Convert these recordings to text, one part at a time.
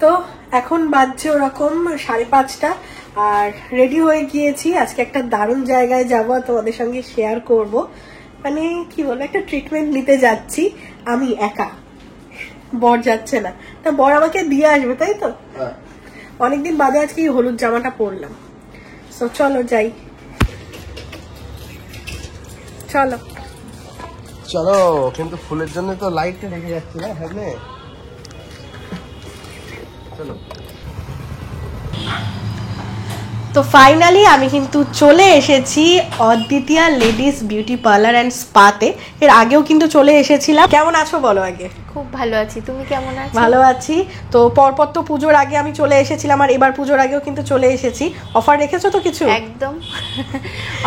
তো এখন বাজছে ওরকম 5:30 আর রেডি হয়ে গিয়েছি। আজকে একটা দারুণ জায়গায় যাবো, তোমাদের সঙ্গে শেয়ার করব। মানে কি বলবো, একটা ট্রিটমেন্ট নিতে যাচ্ছি আমি একা, বর যাচ্ছে না। তা বর আমাকে দিয়ে আসবে, তাই তো? অনেকদিন বাদে আজকে এই হলুদ জামাটা পরলাম। তো চলো যাই, চলো চলো। কিন্তু ফুলের জন্য তো লাইটটা রেখে যাচ্ছি না সামনে। চলো। তো ফাইনালি আমি কিন্তু চলে এসেছি অদ্বিতীয়া লেডিস বিউটি পার্লার অ্যান্ড স্পাতে। এর আগেও কিন্তু চলে এসেছিলাম। কেমন আছো বলো আগে? খুব ভালো আছি, তুমি কেমন আছো? ভালো আছি। তো পরপর তো পুজোর আগে আমি চলে এসেছিলাম, আর এবার পুজোর আগেও কিন্তু চলে এসেছি। অফার রেখেছো তো কিছু? একদম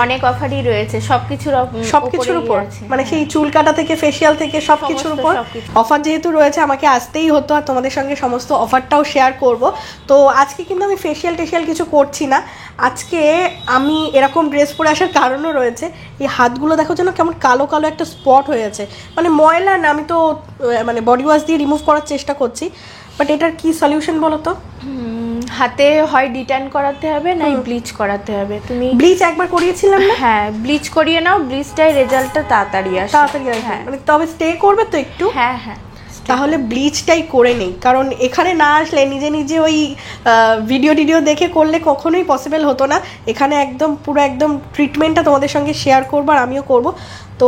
অনেক অফারই রয়েছে, সবকিছুর উপর, মানে সেই চুল কাটা থেকে ফেসিয়াল থেকে সবকিছুর উপর অফার যেহেতু রয়েছে, আমাকে আসতেই হতো। আর তোমাদের সঙ্গে সমস্ত অফারটাও শেয়ার করব। তো আজকে কিন্তু আমি ফেসিয়াল টেসিয়াল কিছু করছি না। আজকে আমি এরকম ড্রেস পরে আসার কারণও রয়েছে। এই হাতগুলো দেখো যেন কেমন কালো কালো একটা স্পট হয়ে আছে, মানে ময়লা না, আমি তো মানে বডি ওয়াশ দিয়ে রিমুভ করার চেষ্টা করছি। বাট এটার কি সলিউশন বলো তো? হাতে হয় ডিট্যান করাতে হবে, না ব্লিচ করাতে হবে। তুমি ব্লিচ একবার করিয়েছিলাম না? হ্যাঁ, ব্লিচ করিয়ে নাও, ব্লিচটাই রেজাল্টটা তাড়াতাড়ি আসে। হ্যাঁ, মানে তবে স্টে করবে তো একটু। হ্যাঁ হ্যাঁ, তাহলে ব্লিচটাই করে নেই, কারণ এখানে না আসলে নিজে নিজে ওই ভিডিও দেখে করলে কখনোই পসিবল হতো না। এখানে একদম পুরো একদম ট্রিটমেন্টটা তোমাদের সঙ্গে শেয়ার করবো, আর আমিও করব। তো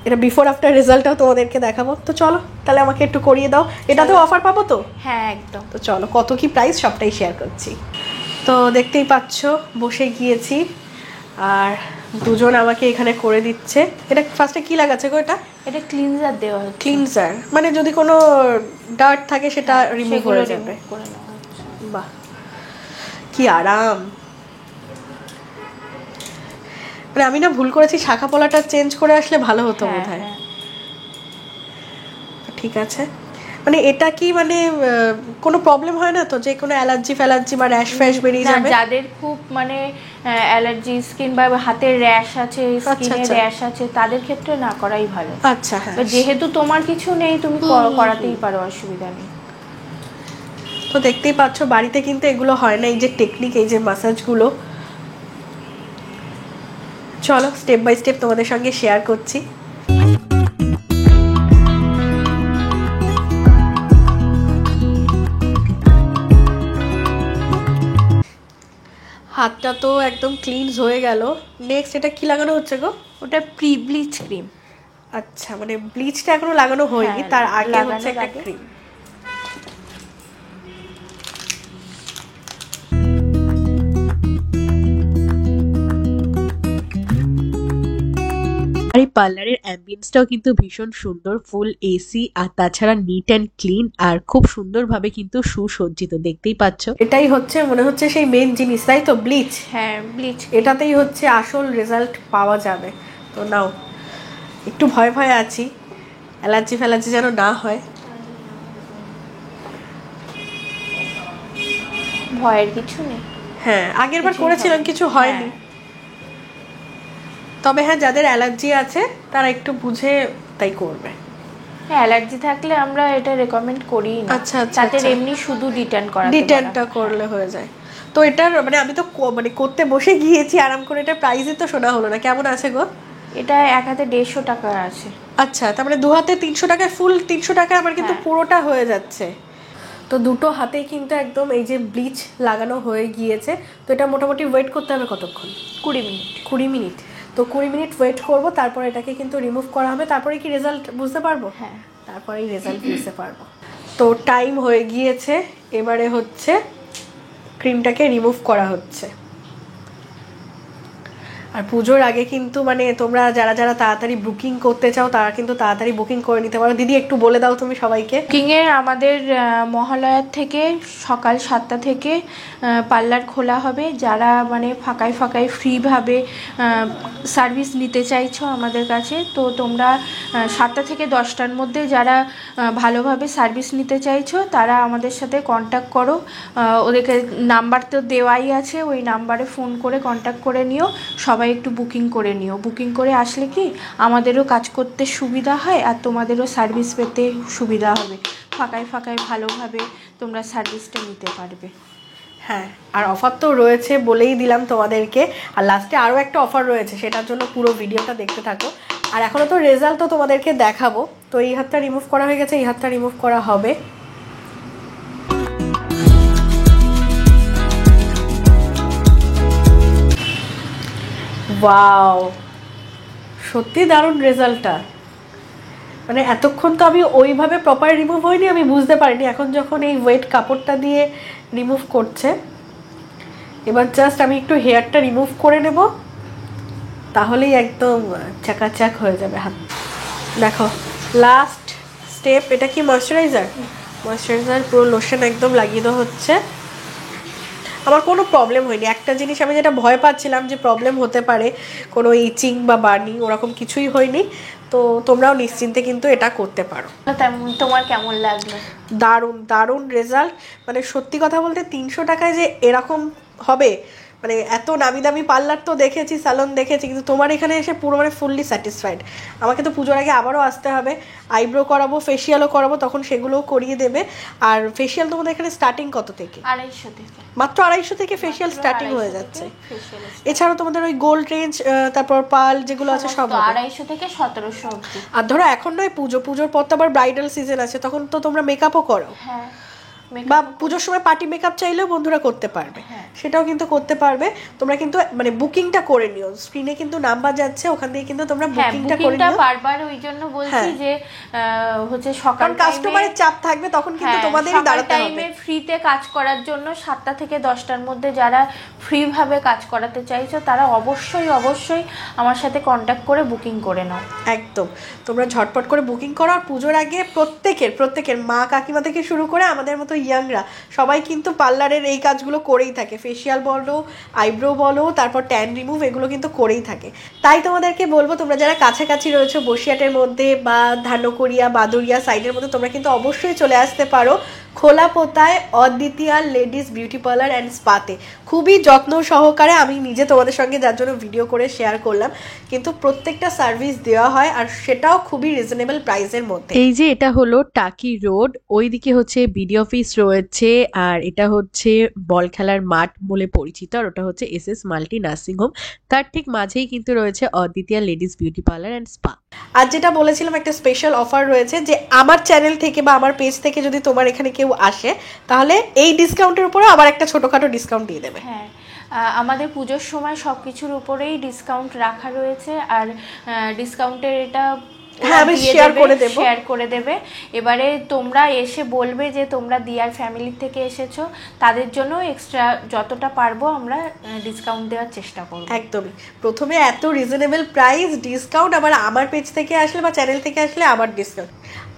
এটা বিফোর আফটার রেজাল্টটাও তোমাদেরকে দেখাবো। তো চলো তাহলে আমাকে একটু করিয়ে দাও। এটাতেও অফার পাবো তো? হ্যাঁ একদম। তো চলো, কত কি প্রাইস সবটাই শেয়ার করছি। তো দেখতেই পাচ্ছ বসে গিয়েছি, আর দুজন আমাকে এখানে করে দিচ্ছে। এটা ফার্স্টে কি লাগাচ্ছে গো? এটা ক্লিনজার দেওয়া হচ্ছে। ক্লিনজার মানে যদি কোনো ডার্ট থাকে সেটা রিমুভ করে যাবে। বাহ, কি আরাম। মানে আমি না ভুল করেছি, শাখা পলাটা চেঞ্জ করে আসলে ভালো হতো বোধহয়। ঠিক আছে। মানে এটা কি মানে কোনো প্রবলেম হয় না তো, যে কোনো অ্যালার্জি ফ্যালার্জি বা র্যাশ ফ্যাশ বেরিয়ে যাবে? যাদের খুব মানে অ্যালার্জি স্কিন বা হাতের র্যাশ আছে, স্কিনে র্যাশ আছে, তাদের ক্ষেত্রে না করাই ভালো। আচ্ছা হ্যাঁ, যেহেতু তোমার কিছু নেই, তুমি করাতেই পারো, অসুবিধা নেই। তো দেখতেই পাচ্ছ বাড়িতে কিন্তু এগুলো হয় না, এই যে টেকনিক, এই যে মাসাজগুলো। চলো স্টেপ বাই স্টেপ তোমাদের সঙ্গে শেয়ার করছি। হাতটা তো একদম ক্লিনস হয়ে গেল। নেক্সট এটা কি লাগানো হচ্ছে গো? ওটা প্রি ব্লিচ ক্রিম। আচ্ছা, মানে ব্লিচটা এখনো লাগানো হয়নি, তার আগে হচ্ছে একটা ক্রিম। আর এই পার্লারের অ্যাম্বিয়েন্সটাও কিন্তু ভীষণ সুন্দর, ফুল এসি, আর তাছাড়া নিট অ্যান্ড ক্লিন, আর খুব সুন্দরভাবে কিন্তু সুসজ্জিত। দেখতেই পাচ্ছ, এটাই হচ্ছে মনে হচ্ছে সেই মেন জিনিস, তাই তো? ব্লিচ। হ্যাঁ ব্লিচ, এটাতেই হচ্ছে আসল রেজাল্ট পাওয়া যাবে। তো নাও, একটু ভয় ভয় আছি, অ্যালার্জি ফ্যালার্জি যেন না হয়। ভয়ের কিছু নেই। হ্যাঁ, আগের বার করেছিলাম, কিছু হয়নি। তবে হ্যাঁ, যাদের অ্যালার্জি আছে তারা একটু বুঝে তাই করবে। হ্যাঁ, অ্যালার্জি থাকলে আমরা এটা রেকমেন্ড করি না। আচ্ছা আচ্ছা, তাদের এমনি শুধু ডিটেনটা করলে হয়ে যায়। তো এটার মানে আমি তো মানে করতে বসে গিয়েছি আরাম করে। এটা প্রাইসে তো শোনা হলো না, কেমন আছে গো? এটা এক হাতে 150 টাকা আছে। আচ্ছা, তার মানে দু হাতে 300 টাকায়, ফুল 300 টাকা আমার কিন্তু পুরোটা হয়ে যাচ্ছে। তো দুটো হাতেই কিন্তু একদম এই যে ব্লিচ লাগানো হয়ে গিয়েছে। তো এটা মোটামুটি ওয়েট করতে হবে কতক্ষণ? 20 মিনিট। 20 মিনিট। তো 20 মিনিট ওয়েট করবো, তারপর এটাকে কিন্তু রিমুভ করা হবে। তারপরে কি রেজাল্ট বুঝতে পারবো? হ্যাঁ, তারপরেই রেজাল্ট বুঝতে পারবো। তো টাইম হয়ে গিয়েছে, এবারে হচ্ছে ক্রিমটাকে রিমুভ করা হচ্ছে। আর পুজোর আগে কিন্তু মানে তোমরা যারা যারা তাড়াতাড়ি বুকিং করতে চাও তারা কিন্তু তাড়াতাড়ি বুকিং করে নিতে পারো। দিদি একটু বলে দাও তুমি সবাইকে। বুকিংয়ে আমাদের মহালয়ার থেকে সকাল 7টা থেকে পার্লার খোলা হবে। যারা মানে ফাঁকায় ফ্রিভাবে সার্ভিস নিতে চাইছো আমাদের কাছে, তো তোমরা 7টা থেকে 10টার মধ্যে যারা ভালোভাবে সার্ভিস নিতে চাইছো তারা আমাদের সাথে কন্ট্যাক্ট করো। ওদেরকে নাম্বার তো দেওয়াই আছে, ওই নাম্বারে ফোন করে কন্ট্যাক্ট করে নিও। সবাই একটু বুকিং করে নিও। বুকিং করে আসলে কি আমাদেরও কাজ করতে সুবিধা হয়, আর তোমাদেরও সার্ভিস পেতে সুবিধা হবে। ফাঁকায় ফাঁকায় ভালোভাবে তোমরা সার্ভিসটা নিতে পারবে। হ্যাঁ, আর অফার তো রয়েছে বলেই দিলাম তোমাদেরকে, আর লাস্টে আরও একটা অফার রয়েছে, সেটার জন্য পুরো ভিডিওটা দেখতে থাকো। আর এখনও তো রেজাল্ট তো তোমাদেরকে দেখাবো। তো এই হাতটা রিমুভ করা হয়ে গেছে, এই হাতটা রিমুভ করা হবে। ওয়াও, সত্যি দারুণ রেজাল্টটা। মানে এতক্ষণ তো আমি ওইভাবে প্রপার রিমুভ হয়নি, আমি বুঝতে পারিনি। এখন যখন এই ওয়েট কাপড়টা দিয়ে রিমুভ করছে, এবার জাস্ট আমি একটু হেয়ারটা রিমুভ করে নেব, তাহলেই একদম চাকাচাক হয়ে যাবে হাত। দেখো লাস্ট স্টেপ, এটা কি ময়শ্চারাইজার? ময়শ্চারাইজার পুরো লোশন একদম লাগিয়ে দেওয়া হচ্ছে। আমার কোনো প্রবলেম হয়নি। একটা জিনিস আমি যেটা ভয় পাচ্ছিলাম যে প্রবলেম হতে পারে, কোনো ইচিং বা বার্নিং, ওরকম কিছুই হয়নি। তো তোমরাও নিশ্চিন্তে কিন্তু এটা করতে পারো। তোমার কেমন লাগলো? দারুণ দারুণ রেজাল্ট। মানে সত্যি কথা বলতে 300 টাকায় যে এরকম হবে, মানে এত নামি দামি পার্লার তো দেখেছি, স্যালন দেখেছি, কিন্তু তোমার এখানে এসে পুরো মানে ফুললি স্যাটিসফাইড। আমাকে তো পুজোর আগে আবারও আসতে হবে, আইব্রো করাবো, ফেসিয়ালও করাবো, তখন সেগুলোও করিয়ে দেবে। আর ফেসিয়াল তোমাদের এখানে স্টার্টিং কত থেকে? 250 থেকে, মাত্র 250 থেকে ফেসিয়াল স্টার্টিং হয়ে যাচ্ছে। এছাড়াও তোমাদের ওই গোল্ড রেঞ্জ, তারপর পার্ল যেগুলো আছে সব 250 থেকে 1700 অবধি। আর ধরো এখন নয় পুজোর পর তো আবার ব্রাইডাল সিজন আছে, তখন তো তোমরা মেকআপও করো। হ্যাঁ, বা পুজোর সময় পার্টি মেকআপ চাইলেও বন্ধুরা করতে পারবে, সেটাও কিন্তু করতে পারবে। তোমরা কিন্তু মানে বুকিংটা করে নিও, স্ক্রিনে কিন্তু নাম্বার যাচ্ছে, ওখান থেকে কিন্তু তোমরা বুকিংটা করে নিও। বারবার ওই জন্য বলছি যে হচ্ছে সকাল কাস্টমারের চাপ থাকবে, তখন কিন্তু তোমাদেরই দাঁড়াতে হবে। টাইমে ফ্রিতে কাজ করার জন্য 7টা থেকে 10টার মধ্যে যারা ফ্রি ভাবে কাজ করাতে চাইছো, তারা অবশ্যই আমার সাথে কন্ট্যাক্ট করে বুকিং করে নাও। একদম, তোমরা ঝটপট করে বুকিং করো। আর পুজোর আগে প্রত্যেকের মা কাকিমা থেকে শুরু করে আমাদের মতো ইয়াংরা সবাই কিন্তু পার্লারের এই কাজগুলো করেই থাকে। ফেসিয়াল বলো, আইব্রো বলো, তারপর ট্যান রিমুভ, এগুলো কিন্তু করেই থাকে। তাই তোমাদেরকে বলবো, তোমরা যারা কাছাকাছি রয়েছে, বসিরহাটের মধ্যে বা ধানকড়িয়া, বাদুড়িয়া সাইডের মধ্যে, তোমরা কিন্তু অবশ্যই চলে আসতে পারো খোলাপোতায় অদ্বিতীয়া লেডিস বিউটি পার্লার অ্যান্ড স্পাতে। খুবই যত্ন সহকারে, আমি নিজে তোমাদের সঙ্গে যার জন্য ভিডিও করে শেয়ার করলাম, কিন্তু প্রত্যেকটা সার্ভিস দেওয়া হয়, আর সেটাও খুবই রিজনেবল প্রাইসের মধ্যে। এই যে এটা হলো টাকি রোড, ওইদিকে হচ্ছে বিডি অফিস রয়েছে, আর এটা হচ্ছে বল খেলার মাঠ বলে পরিচিত, আর ওটা হচ্ছে এসএস মাল্টি নার্সিং হোম। তার ঠিক মাঝেই কিন্তু রয়েছে অদ্বিতীয়া ladies beauty parlour and spa. আর যেটা বলেছিলাম, একটা স্পেশাল অফার রয়েছে, যে আমার চ্যানেল থেকে বা আমার পেজ থেকে যদি তোমার এখানে কেউ আসে, তাহলে এই ডিসকাউন্টের উপরে আবার একটা ছোটখাটো ডিসকাউন্ট দিয়ে দেবে। হ্যাঁ, আমাদের পুজোর সময় সব কিছুর উপরেই ডিসকাউন্ট রাখা রয়েছে, আর ডিসকাউন্টের এটা আমি শেয়ার করে দেবে। এবারে তোমরা এসে বলবে যে তোমরা দিয়ার ফ্যামিলি থেকে এসেছো, তাদের জন্য এক্সট্রা যতটা পারবো আমরা ডিসকাউন্ট দেওয়ার চেষ্টা করব। একদমই, প্রথমে এত রিজনেবল প্রাইস ডিসকাউন্ট, আবার আমার পেজ থেকে আসলে বা চ্যানেল থেকে আসলে আবার ডিসকাউন্ট।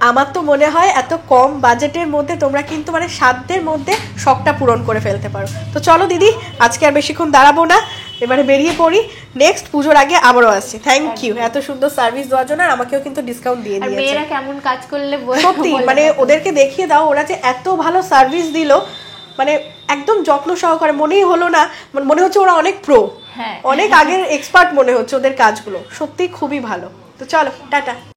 আমার তো মনে হয় এত কম বাজেটের মধ্যে তোমরা কিন্তু মানে সাধ্যের মধ্যে শখটা পূরণ করে ফেলতে পারো। তো চলো দিদি, আজকে আর বেশিক্ষণ দাঁড়াবো না, এবারে বেরিয়ে পড়ি। নেক্সট পুজোর আগে আবারও আসছি। থ্যাংক ইউ এত সুন্দর সার্ভিস দেওয়ার জন্য, আর আমাকেও কিন্তু ডিসকাউন্ট দিয়ে দিয়েছে। মেয়েরা কেমন কাজ করলে সত্যি মানে ওদেরকে দেখিয়ে দাও, ওরা যে এত ভালো সার্ভিস দিল, মানে একদম যত্ন সহকারে, মনেই হলো না, মনে হচ্ছে ওরা অনেক প্রো, অনেক আগের এক্সপার্ট মনে হচ্ছে ওদের কাজগুলো। সত্যি খুবই ভালো। তো চলো টাটা।